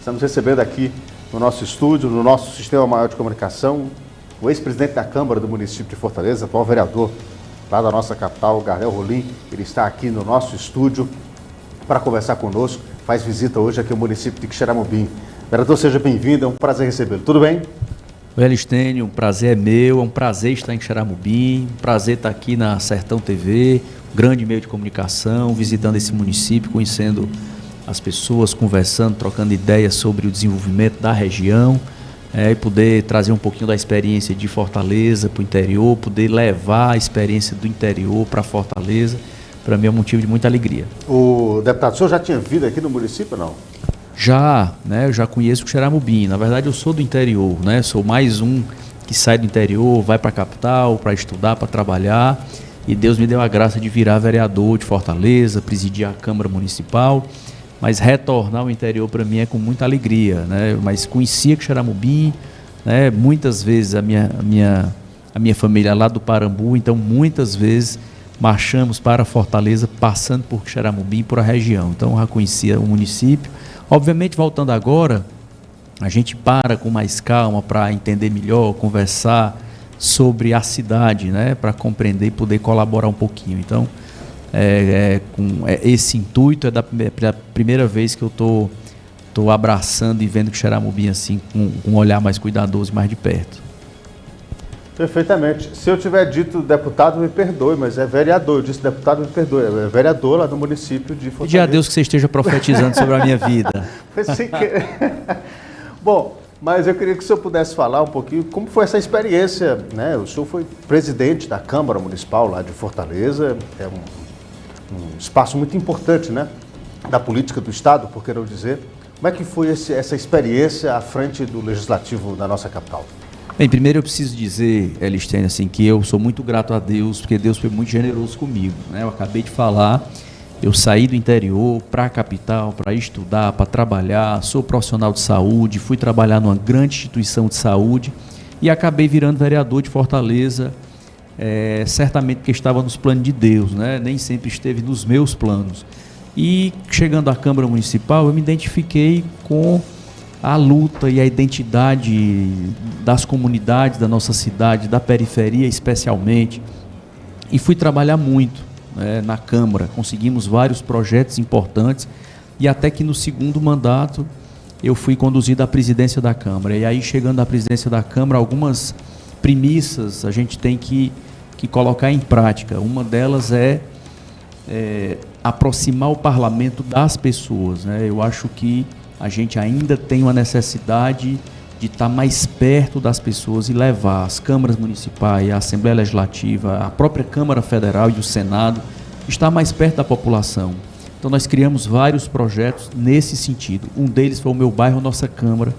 Estamos recebendo aqui no nosso estúdio, no nosso Sistema Maior de Comunicação, o ex-presidente da Câmara do município de Fortaleza, atual vereador lá da nossa capital, Garnel Rolim. Ele está aqui no nosso estúdio para conversar conosco. Faz visita hoje aqui ao município de Quixeramobim. Vereador, seja bem-vindo, é um prazer recebê-lo. Tudo bem? Oi, Elistênio, um prazer é meu, é um prazer estar em Quixeramobim, um prazer estar aqui na Sertão TV, um grande meio de comunicação, visitando esse município, conhecendo as pessoas, conversando, trocando ideias sobre o desenvolvimento da região, e poder trazer um pouquinho da experiência de Fortaleza para o interior, poder levar a experiência do interior para Fortaleza, para mim é um motivo de muita alegria. O deputado, o senhor já tinha vindo aqui no município ou não? Já, né, eu já conheço o Quixeramobim. Na verdade, eu sou do interior, né, sou mais um que sai do interior, vai para a capital para estudar, para trabalhar, e Deus me deu a graça de virar vereador de Fortaleza, presidir a Câmara Municipal. Mas retornar ao interior para mim é com muita alegria, né? Mas conhecia Quixeramobim, né? Muitas vezes a minha família lá do Parambu, então muitas vezes marchamos para Fortaleza, passando por Quixeramobim, por a região. Então já conhecia o município. Obviamente, voltando agora, a gente para com mais calma para entender melhor, conversar sobre a cidade, né? Para compreender e poder colaborar um pouquinho. Então, esse intuito é da primeira vez que eu tô abraçando e vendo Quixeramobim assim com um olhar mais cuidadoso e mais de perto. Perfeitamente. Se eu tiver dito deputado, me perdoe, mas é vereador. Eu disse deputado, me perdoe. É vereador lá do município de Fortaleza. Pedir a Deus que você esteja profetizando sobre a minha vida. Foi sem querer. Bom, mas eu queria que o senhor pudesse falar um pouquinho como foi essa experiência, né? O senhor foi presidente da Câmara Municipal lá de Fortaleza, é um espaço muito importante, né, da política do Estado, por que não dizer. Como é que foi essa experiência à frente do Legislativo da nossa capital? Bem, primeiro eu preciso dizer, Elistênio, assim, que eu sou muito grato a Deus, porque Deus foi muito generoso comigo, né? Eu acabei de falar, eu saí do interior para a capital, para estudar, para trabalhar, sou profissional de saúde, fui trabalhar numa grande instituição de saúde e acabei virando vereador de Fortaleza, certamente porque estava nos planos de Deus, né? Nem sempre esteve nos meus planos. E chegando à Câmara Municipal, eu me identifiquei com a luta e a identidade das comunidades da nossa cidade, da periferia especialmente, e fui trabalhar muito, né, na Câmara. Conseguimos vários projetos importantes e até que no segundo mandato eu fui conduzido à presidência da Câmara. E aí, chegando à presidência da Câmara, algumas premissas a gente tem que colocar em prática. Uma delas é aproximar o parlamento das pessoas, né? Eu acho que a gente ainda tem uma necessidade de estar mais perto das pessoas e levar as câmaras municipais, a Assembleia Legislativa, a própria Câmara Federal e o Senado, estar mais perto da população. Então nós criamos vários projetos nesse sentido. Um deles foi o Meu Bairro, Nossa Câmara,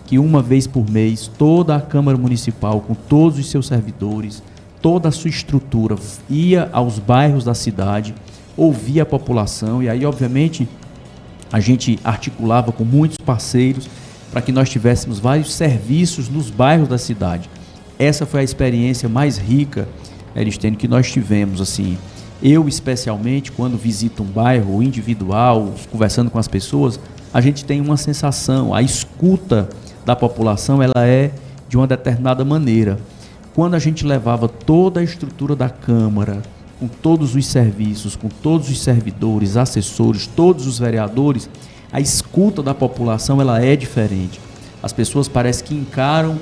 que uma vez por mês toda a Câmara Municipal, com todos os seus servidores, toda a sua estrutura, ia aos bairros da cidade, ouvia a população, e aí, obviamente, a gente articulava com muitos parceiros para que nós tivéssemos vários serviços nos bairros da cidade. Essa foi a experiência mais rica, Elistênio, que nós tivemos, assim. Eu, especialmente, quando visito um bairro individual, conversando com as pessoas, a gente tem uma sensação, a escuta da população, ela é de uma determinada maneira. Quando a gente levava toda a estrutura da Câmara, com todos os serviços, com todos os servidores, assessores, todos os vereadores, a escuta da população ela é diferente. As pessoas parecem que encaram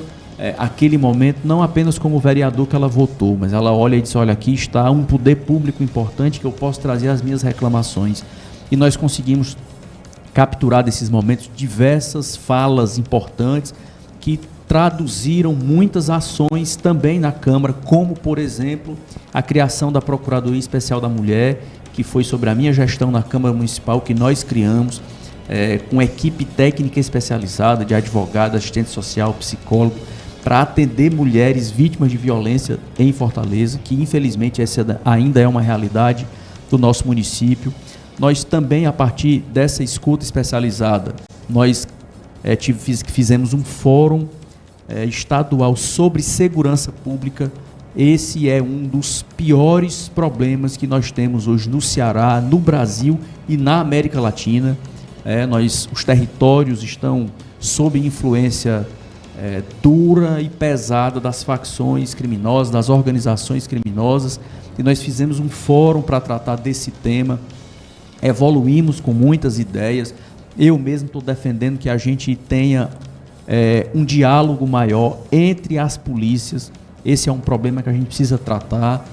aquele momento não apenas como o vereador que ela votou, mas ela olha e diz, olha, aqui está um poder público importante que eu posso trazer as minhas reclamações. E nós conseguimos capturar desses momentos diversas falas importantes que traduziram muitas ações também na Câmara, como, por exemplo, a criação da Procuradoria Especial da Mulher, que foi sobre a minha gestão na Câmara Municipal, que nós criamos, com equipe técnica especializada de advogado, assistente social, psicólogo, para atender mulheres vítimas de violência em Fortaleza, que infelizmente essa ainda é uma realidade do nosso município. Nós também, a partir dessa escuta especializada, nós fizemos um fórum estadual sobre segurança pública. Esse é um dos piores problemas que nós temos hoje no Ceará, no Brasil e na América Latina. Os territórios estão sob influência dura e pesada das facções criminosas, das organizações criminosas, e nós fizemos um fórum para tratar desse tema, evoluímos com muitas ideias. Eu mesmo estou defendendo que a gente tenha um diálogo maior entre as polícias. Esse é um problema que a gente precisa tratar.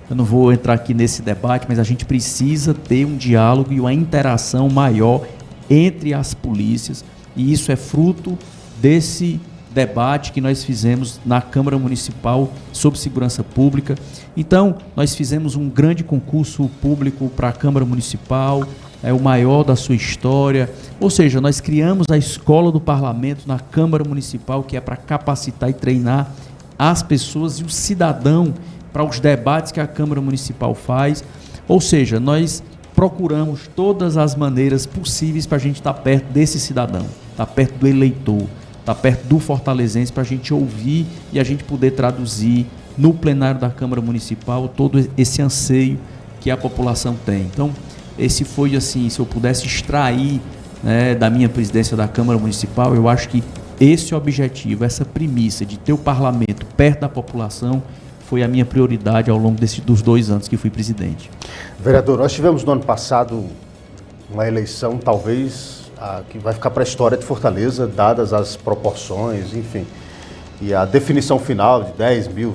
Eu não vou entrar aqui nesse debate, mas a gente precisa ter um diálogo e uma interação maior entre as polícias, e isso é fruto desse debate que nós fizemos na Câmara Municipal sobre Segurança Pública. Então, nós fizemos um grande concurso público para a Câmara Municipal, o maior da sua história, ou seja, nós criamos a Escola do Parlamento na Câmara Municipal, que é para capacitar e treinar as pessoas e o cidadão para os debates que a Câmara Municipal faz. Ou seja, nós procuramos todas as maneiras possíveis para a gente estar perto desse cidadão, estar perto do eleitor, estar perto do fortalezense, para a gente ouvir e a gente poder traduzir no plenário da Câmara Municipal todo esse anseio que a população tem. Então, esse foi assim, se eu pudesse extrair, né, da minha presidência da Câmara Municipal, eu acho que esse objetivo, essa premissa de ter o parlamento perto da população, foi a minha prioridade ao longo dos 2 anos que fui presidente. Vereador, nós tivemos no ano passado uma eleição talvez que vai ficar para a história de Fortaleza, dadas as proporções, enfim, e a definição final de 10 mil,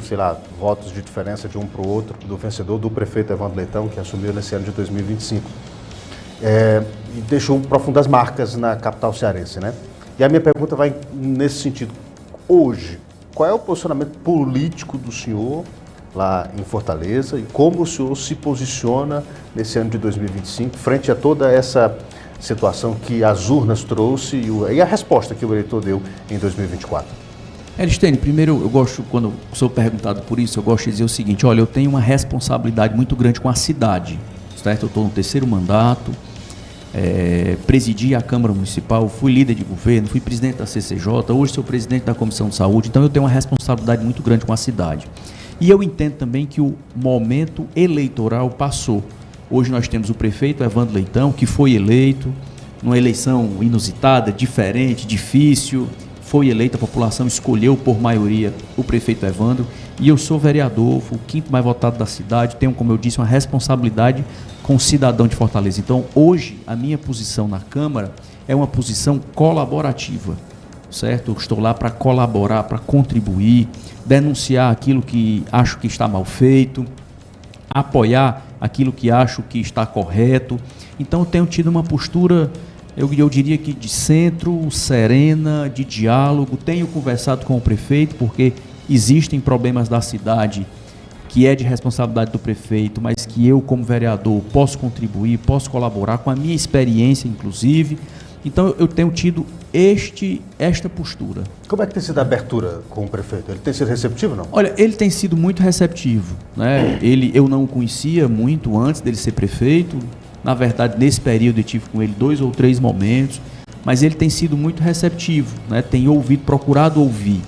votos de diferença de um para o outro, do vencedor, do prefeito Evandro Leitão, que assumiu nesse ano de 2025. E deixou profundas marcas na capital cearense, né? E a minha pergunta vai nesse sentido. Hoje, qual é o posicionamento político do senhor lá em Fortaleza e como o senhor se posiciona nesse ano de 2025 frente a toda essa situação que as urnas trouxe e a resposta que o eleitor deu em 2024? Aristene, primeiro eu gosto, quando sou perguntado por isso, eu gosto de dizer o seguinte: olha, eu tenho uma responsabilidade muito grande com a cidade, certo? Eu estou no 3º mandato, presidi a Câmara Municipal, fui líder de governo, fui presidente da CCJ, hoje sou presidente da Comissão de Saúde, então eu tenho uma responsabilidade muito grande com a cidade. E eu entendo também que o momento eleitoral passou. Hoje nós temos o prefeito Evandro Leitão, que foi eleito, numa eleição inusitada, diferente, difícil, foi eleito, a população escolheu por maioria o prefeito Evandro, e eu sou vereador, fui o 5º mais votado da cidade, tenho, como eu disse, uma responsabilidade com o cidadão de Fortaleza. Então, hoje, a minha posição na Câmara é uma posição colaborativa, certo? Eu estou lá para colaborar, para contribuir, denunciar aquilo que acho que está mal feito, apoiar aquilo que acho que está correto. Então, eu tenho tido uma postura, eu diria que de centro, serena, de diálogo. Tenho conversado com o prefeito, porque existem problemas da cidade que é de responsabilidade do prefeito, mas que eu, como vereador, posso contribuir, posso colaborar com a minha experiência, inclusive. Então, eu tenho tido esta postura. Como é que tem sido a abertura com o prefeito? Ele tem sido receptivo ou não? Olha, ele tem sido muito receptivo, né? Eu não o conhecia muito antes dele ser prefeito. Na verdade, nesse período eu tive com ele 2 ou 3 momentos, mas ele tem sido muito receptivo, né? Tem ouvido, procurado ouvir.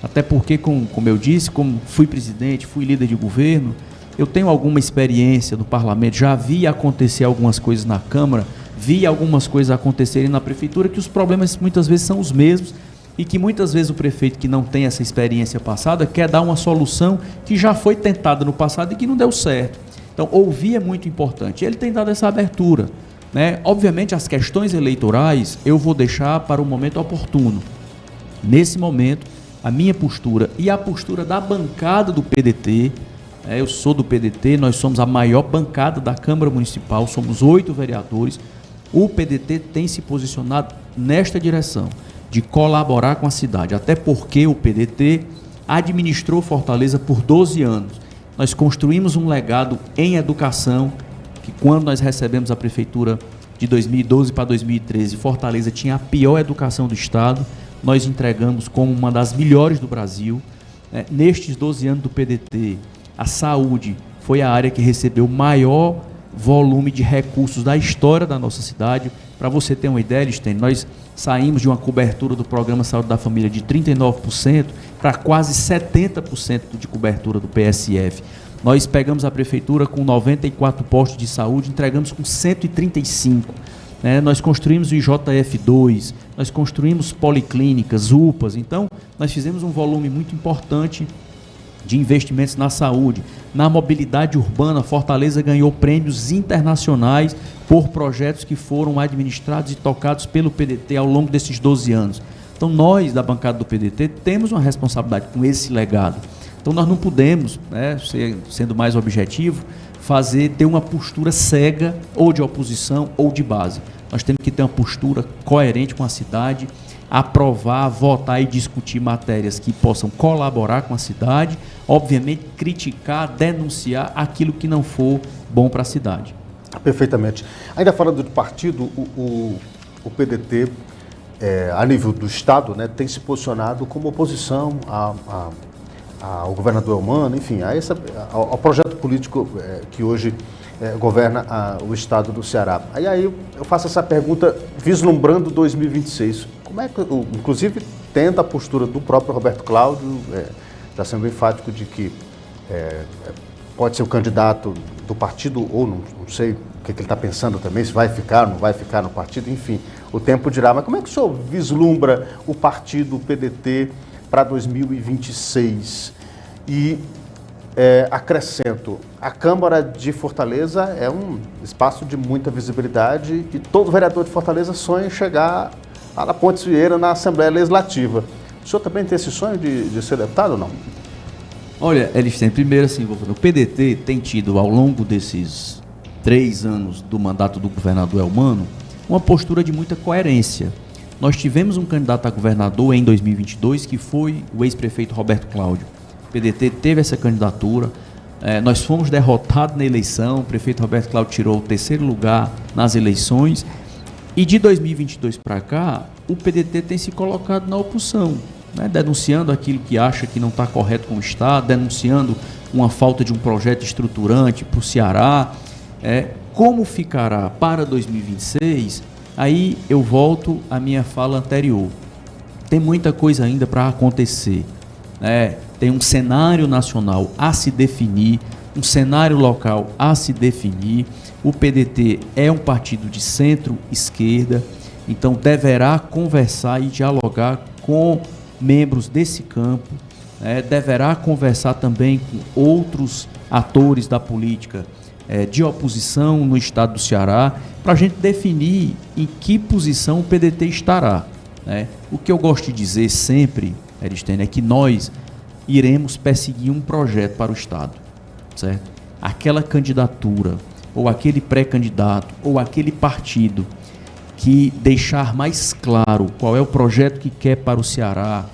Até porque, como eu disse, como fui presidente, fui líder de governo, eu tenho alguma experiência no parlamento, já vi acontecer algumas coisas na Câmara, vi algumas coisas acontecerem na Prefeitura, que os problemas muitas vezes são os mesmos e que muitas vezes o prefeito que não tem essa experiência passada quer dar uma solução que já foi tentada no passado e que não deu certo. Então, ouvir é muito importante. Ele tem dado essa abertura, né? Obviamente, as questões eleitorais eu vou deixar para o momento oportuno. Nesse momento, a minha postura e a postura da bancada do PDT, eu sou do PDT, nós somos a maior bancada da Câmara Municipal, somos 8 vereadores. O PDT tem se posicionado nesta direção, de colaborar com a cidade, até porque o PDT administrou Fortaleza por 12 anos. Nós construímos um legado em educação, que quando nós recebemos a prefeitura de 2012 para 2013, Fortaleza tinha a pior educação do estado, nós entregamos como uma das melhores do Brasil. Nestes 12 anos do PDT, a saúde foi a área que recebeu o maior volume de recursos da história da nossa cidade. Para você ter uma ideia, Aristene, nós saímos de uma cobertura do Programa Saúde da Família de 39% para quase 70% de cobertura do PSF. Nós pegamos a prefeitura com 94 postos de saúde, entregamos com 135. né? Nós construímos o IJF2, nós construímos policlínicas, UPAs. Então, nós fizemos um volume muito importante de investimentos na saúde. Na mobilidade urbana, Fortaleza ganhou prêmios internacionais por projetos que foram administrados e tocados pelo PDT ao longo desses 12 anos. Então, nós, da bancada do PDT, temos uma responsabilidade com esse legado. Então, nós não podemos, né, sendo mais objetivo, ter uma postura cega ou de oposição ou de base. Nós temos que ter uma postura coerente com a cidade, aprovar, votar e discutir matérias que possam colaborar com a cidade, obviamente criticar, denunciar aquilo que não for bom para a cidade. Perfeitamente. Ainda falando do partido, o PDT, a nível do Estado, né, tem se posicionado como oposição ao governador Eumano, enfim, ao projeto político que hoje governa o Estado do Ceará. Aí eu faço essa pergunta vislumbrando 2026. Como é que, inclusive, tenta a postura do próprio Roberto Cláudio, já sendo enfático de que pode ser o candidato do partido, ou não sei o que ele está pensando também, se vai ficar, não vai ficar no partido, enfim, o tempo dirá. Mas como é que o senhor vislumbra o partido, o PDT, para 2026? E acrescento, a Câmara de Fortaleza é um espaço de muita visibilidade e todo vereador de Fortaleza sonha em chegar lá na Pontes Vieira, na Assembleia Legislativa. O senhor também tem esse sonho de ser deputado ou não? Olha, Elistênio, primeiro assim, o PDT tem tido, ao longo desses 3 anos do mandato do governador Eumano, uma postura de muita coerência. Nós tivemos um candidato a governador em 2022, que foi o ex-prefeito Roberto Cláudio. O PDT teve essa candidatura, nós fomos derrotados na eleição, o prefeito Roberto Cláudio tirou o 3º lugar nas eleições, e de 2022 para cá, o PDT tem se colocado na oposição, né, denunciando aquilo que acha que não está correto com o Estado, denunciando uma falta de um projeto estruturante para o Ceará. Como ficará para 2026? Aí eu volto à minha fala anterior. Tem muita coisa ainda para acontecer, né? Tem um cenário nacional a se definir, um cenário local a se definir. O PDT é um partido de centro-esquerda, então deverá conversar e dialogar com membros desse campo, deverá conversar também com outros atores da política de oposição no estado do Ceará, para a gente definir em que posição o PDT estará, né? O que eu gosto de dizer sempre, Elistênio, é que nós iremos perseguir um projeto para o Estado, certo? Aquela candidatura, ou aquele pré-candidato, ou aquele partido que deixar mais claro qual é o projeto que quer para o Ceará,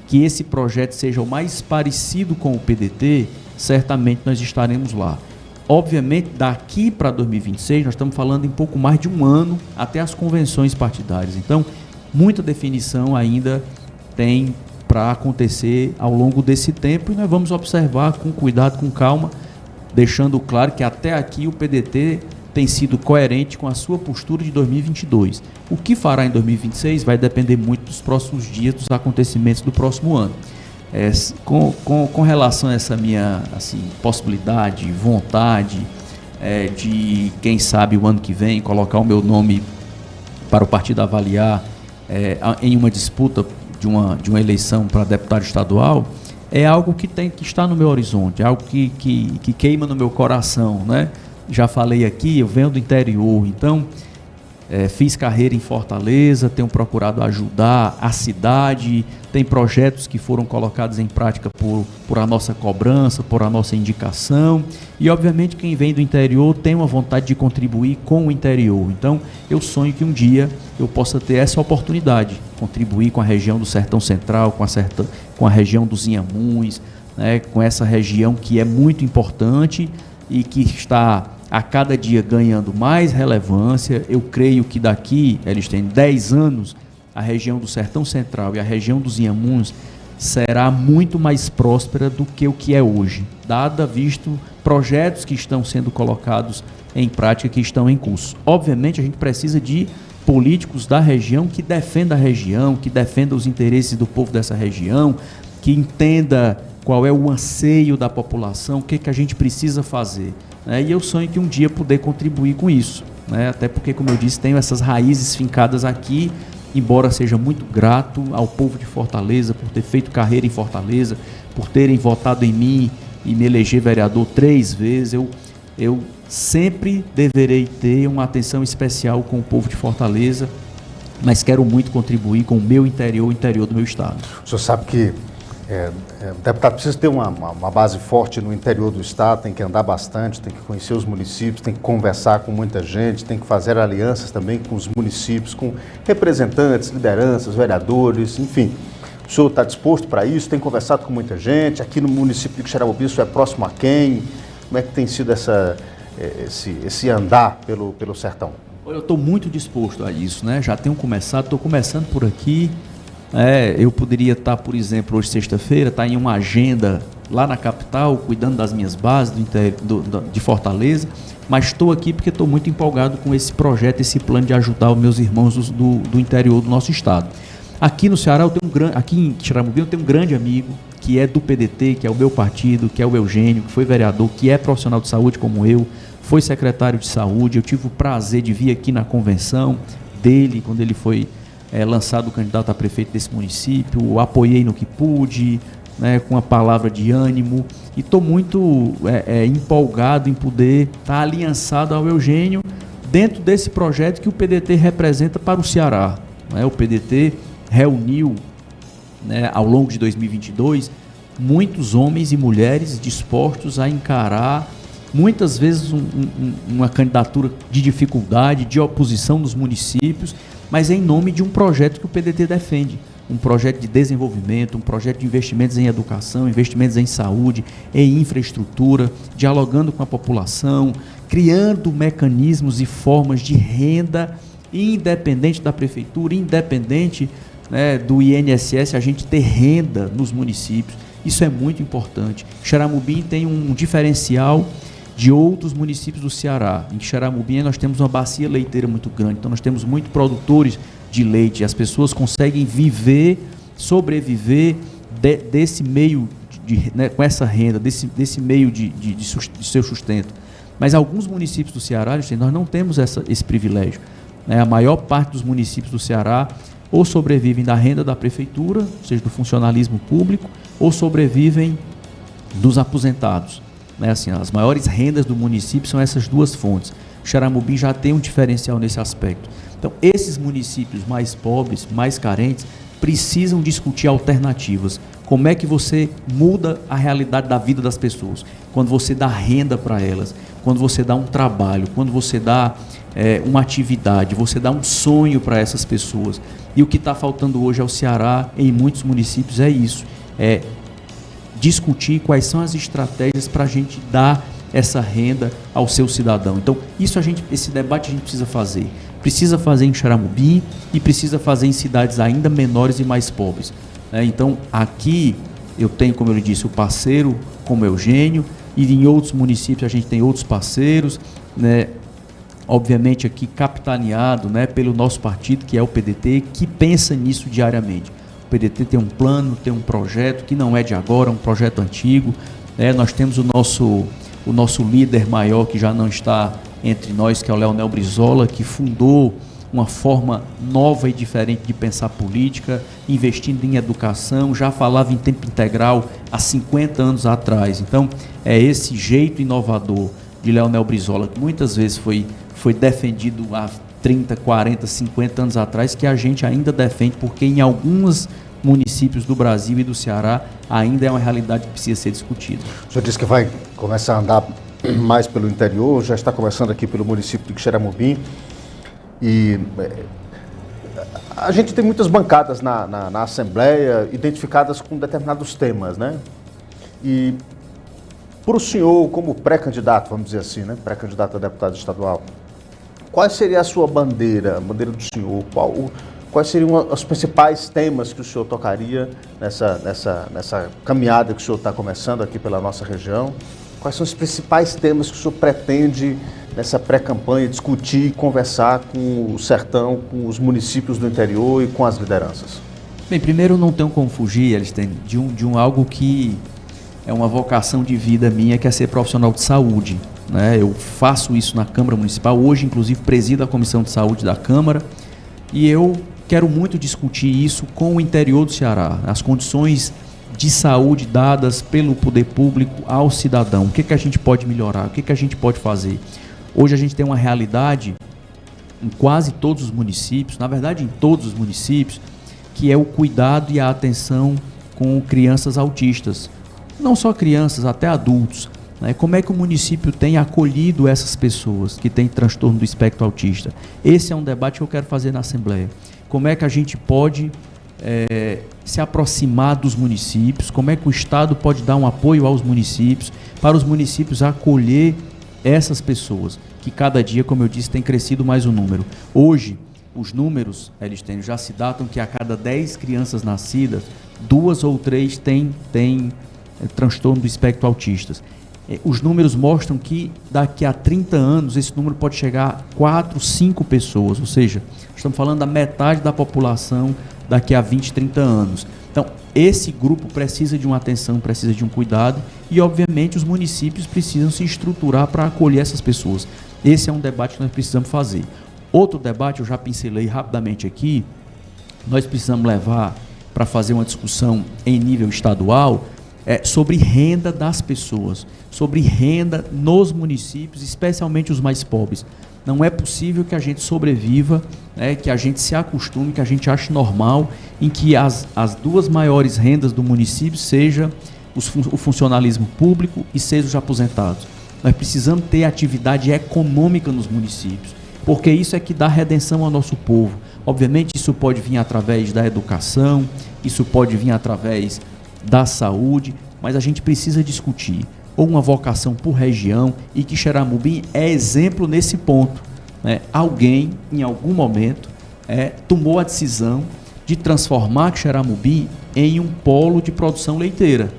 que esse projeto seja o mais parecido com o PDT, certamente nós estaremos lá. Obviamente, daqui para 2026, nós estamos falando em pouco mais de um ano até as convenções partidárias. Então, muita definição ainda tem para acontecer ao longo desse tempo e nós vamos observar com cuidado, com calma, deixando claro que até aqui o PDT tem sido coerente com a sua postura de 2022. O que fará em 2026 vai depender muito dos próximos dias, dos acontecimentos do próximo ano. Com relação a essa minha possibilidade, vontade de, quem sabe, o ano que vem, colocar o meu nome para o partido avaliar em uma disputa de uma eleição para deputado estadual, é algo que tem que estar no meu horizonte, é algo que queima no meu coração, né? Já falei aqui, eu venho do interior, então fiz carreira em Fortaleza, tenho procurado ajudar a cidade, tem projetos que foram colocados em prática por a nossa cobrança, por a nossa indicação, e obviamente quem vem do interior tem uma vontade de contribuir com o interior. Então eu sonho que um dia eu possa ter essa oportunidade, contribuir com a região do Sertão Central, com a região dos Inhamuns, né, com essa região que é muito importante e que está a cada dia ganhando mais relevância. Eu creio que daqui, eles têm 10 anos, a região do Sertão Central e a região dos Inhamuns será muito mais próspera do que o que é hoje, dado visto projetos que estão sendo colocados em prática, que estão em curso. Obviamente, a gente precisa de políticos da região que defendam a região, que defendam os interesses do povo dessa região, que entenda qual é o anseio da população, o que a gente precisa fazer. né? E eu sonho que um dia poder contribuir com isso, né? Até porque, como eu disse, tenho essas raízes fincadas aqui, embora seja muito grato ao povo de Fortaleza por ter feito carreira em Fortaleza, por terem votado em mim e me eleger vereador 3 vezes. Eu sempre deverei ter uma atenção especial com o povo de Fortaleza, mas quero muito contribuir com o meu interior, o interior do meu estado. O senhor sabe que o deputado precisa ter uma base forte no interior do estado, tem que andar bastante, tem que conhecer os municípios, tem que conversar com muita gente, tem que fazer alianças também com os municípios, com representantes, lideranças, vereadores, enfim. O senhor está disposto para isso? Tem conversado com muita gente? Aqui no município de Quixeramobim, isso é próximo a quem? Como é que tem sido esse andar pelo sertão? Olha, eu estou muito disposto a isso, né? Já tenho começado, estou começando por aqui. Eu poderia estar, por exemplo, hoje sexta-feira, estar em uma agenda lá na capital, cuidando das minhas bases de Fortaleza, mas estou aqui porque estou muito empolgado com esse projeto, esse plano de ajudar os meus irmãos do interior do nosso estado. Aqui no Ceará, aqui em Quixeramobim, eu tenho um grande amigo que é do PDT, que é o meu partido, que é o Eugênio, que foi vereador, que é profissional de saúde como eu, foi secretário de saúde. Eu tive o prazer de vir aqui na convenção dele, quando ele foi lançado candidato a prefeito desse município, o apoiei no que pude, né, com a palavra de ânimo, e estou muito empolgado em poder estar aliançado ao Eugênio dentro desse projeto que o PDT representa para o Ceará, né? O PDT reuniu, né, ao longo de 2022 muitos homens e mulheres dispostos a encarar muitas vezes uma candidatura de dificuldade, de oposição nos municípios, mas em nome de um projeto que o PDT defende, um projeto de desenvolvimento, um projeto de investimentos em educação, investimentos em saúde, em infraestrutura, dialogando com a população, criando mecanismos e formas de renda independente da prefeitura, independente, né, do INSS, a gente ter renda nos municípios. Isso é muito importante. Quixeramobim tem um diferencial de outros municípios do Ceará. Em Quixeramobim nós temos uma bacia leiteira muito grande, então nós temos muitos produtores de leite. As pessoas conseguem sobreviver desse meio, né, com essa renda, desse meio de seu sustento. Mas alguns municípios do Ceará, nós não temos esse privilégio, né? A maior parte dos municípios do Ceará ou sobrevivem da renda da prefeitura, ou seja, do funcionalismo público, ou sobrevivem dos aposentados. Assim, as maiores rendas do município são essas duas fontes. Quixeramobim já tem um diferencial nesse aspecto. Então, esses municípios mais pobres, mais carentes, precisam discutir alternativas. Como é que você muda a realidade da vida das pessoas? Quando você dá renda para elas, quando você dá um trabalho, quando você dá uma atividade, você dá um sonho para essas pessoas. E o que está faltando hoje ao Ceará, em muitos municípios, é isso. Discutir quais são as estratégias para a gente dar essa renda ao seu cidadão. Então, esse debate a gente precisa fazer. Precisa fazer em Quixeramobim e precisa fazer em cidades ainda menores e mais pobres. Então, aqui eu tenho, como eu lhe disse, o parceiro como Eugênio, e em outros municípios a gente tem outros parceiros, né? Obviamente aqui capitaneado, né, pelo nosso partido, que é o PDT, que pensa nisso diariamente. O PDT tem um plano, tem um projeto que não é de agora, é um projeto antigo, né? Nós temos o nosso líder maior, que já não está entre nós, que é o Leonel Brizola, que fundou uma forma nova e diferente de pensar política, investindo em educação, já falava em tempo integral há 50 anos atrás. Então, é esse jeito inovador de Leonel Brizola, que muitas vezes foi defendido há 30, 40, 50 anos atrás, que a gente ainda defende, porque em alguns municípios do Brasil e do Ceará ainda é uma realidade que precisa ser discutida. O senhor disse que vai começar a andar mais pelo interior, já está começando aqui pelo município de Quixeramobim, e a gente tem muitas bancadas na Assembleia identificadas com determinados temas, né? E para o senhor, como pré-candidato, vamos dizer assim, né? Pré-candidato a deputado estadual, qual seria a sua bandeira, a bandeira do senhor? Quais seriam os principais temas que o senhor tocaria nessa caminhada que o senhor está começando aqui pela nossa região? Quais são os principais temas que o senhor pretende, nessa pré-campanha, discutir e conversar com o sertão, com os municípios do interior e com as lideranças? Bem, primeiro não tenho como fugir, Elisten, de algo que é uma vocação de vida minha, que é ser profissional de saúde. né? Eu faço isso na Câmara Municipal, hoje inclusive presido a Comissão de Saúde da Câmara, e eu quero muito discutir isso com o interior do Ceará, as condições de saúde dadas pelo poder público ao cidadão. O que a gente pode melhorar? O que a gente pode fazer? Hoje a gente tem uma realidade em quase todos os municípios, na verdade em todos os municípios, que é o cuidado e a atenção com crianças autistas. Não só crianças, até adultos. Né? Como é que o município tem acolhido essas pessoas que têm transtorno do espectro autista? Esse é um debate que eu quero fazer na Assembleia. Como é que a gente pode se aproximar dos municípios? Como é que o Estado pode dar um apoio aos municípios, para os municípios acolher essas pessoas, que cada dia, como eu disse, tem crescido mais o número. Hoje, os números, Elistênio, já se datam que a cada 10 crianças nascidas, 2 ou 3 têm transtorno do espectro autistas. Os números mostram que daqui a 30 anos esse número pode chegar a 4, 5 pessoas, ou seja, estamos falando da metade da população daqui a 20, 30 anos. Então, esse grupo precisa de uma atenção, precisa de um cuidado e, obviamente, os municípios precisam se estruturar para acolher essas pessoas. Esse é um debate que nós precisamos fazer. Outro debate, eu já pincelei rapidamente aqui, nós precisamos levar para fazer uma discussão em nível estadual sobre renda das pessoas, sobre renda nos municípios, especialmente os mais pobres. Não é possível que a gente sobreviva, que a gente se acostume, que a gente ache normal em que as duas maiores rendas do município seja o funcionalismo público e seja os aposentados. Nós precisamos ter atividade econômica nos municípios, porque isso é que dá redenção ao nosso povo. Obviamente isso pode vir através da educação, isso pode vir através da saúde, mas a gente precisa discutir ou uma vocação por região, e que Xeramubim é exemplo nesse ponto. Né? Alguém, em algum momento, tomou a decisão de transformar Xeramubim em um polo de produção leiteira.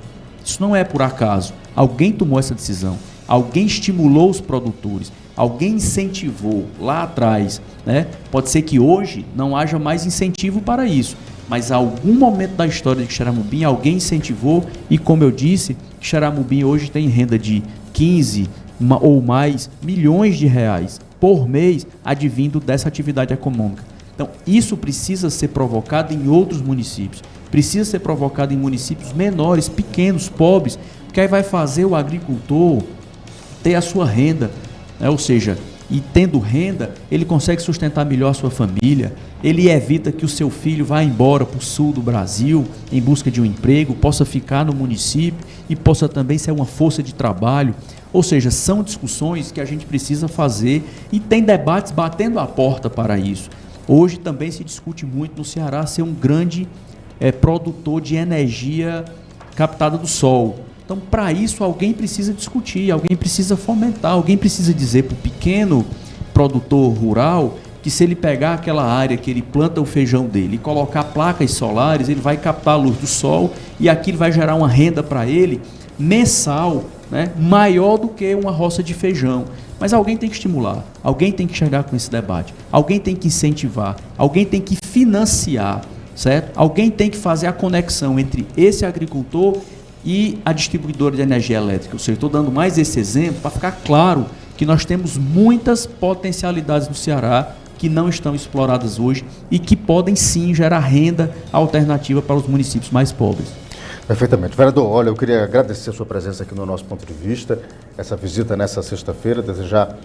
Isso não é por acaso. Alguém tomou essa decisão, alguém estimulou os produtores, alguém incentivou lá atrás. Né? Pode ser que hoje não haja mais incentivo para isso, mas em algum momento da história de Xeramubim alguém incentivou e, como eu disse, Xeramubim hoje tem renda de 15 ou mais milhões de reais por mês advindo dessa atividade econômica. Então, isso precisa ser provocado em outros municípios, precisa ser provocado em municípios menores, pequenos, pobres, porque aí vai fazer o agricultor ter a sua renda, né? Ou seja, e tendo renda, ele consegue sustentar melhor a sua família, ele evita que o seu filho vá embora para o sul do Brasil em busca de um emprego, possa ficar no município e possa também ser uma força de trabalho. Ou seja, são discussões que a gente precisa fazer e tem debates batendo a porta para isso. Hoje também se discute muito no Ceará ser um grande produtor de energia captada do sol. Então, para isso, alguém precisa discutir, alguém precisa fomentar, alguém precisa dizer para o pequeno produtor rural que se ele pegar aquela área que ele planta o feijão dele e colocar placas solares, ele vai captar a luz do sol e aquilo vai gerar uma renda para ele mensal, né, maior do que uma roça de feijão. Mas alguém tem que estimular, alguém tem que chegar com esse debate, alguém tem que incentivar, alguém tem que financiar, certo? Alguém tem que fazer a conexão entre esse agricultor e a distribuidora de energia elétrica. Eu estou dando mais esse exemplo para ficar claro que nós temos muitas potencialidades no Ceará que não estão exploradas hoje e que podem sim gerar renda alternativa para os municípios mais pobres. Perfeitamente. Vereador, olha, eu queria agradecer a sua presença aqui no nosso ponto de vista, essa visita nessa sexta-feira, desejar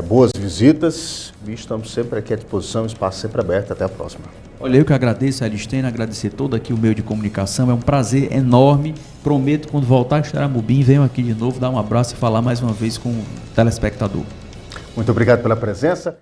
boas visitas e estamos sempre aqui à disposição, espaço sempre aberto. Até a próxima. Olha, eu que agradeço, Elistênio, agradecer todo aqui o meio de comunicação, é um prazer enorme, prometo quando voltar a Xeramubim, venho aqui de novo, dar um abraço e falar mais uma vez com o telespectador. Muito obrigado pela presença.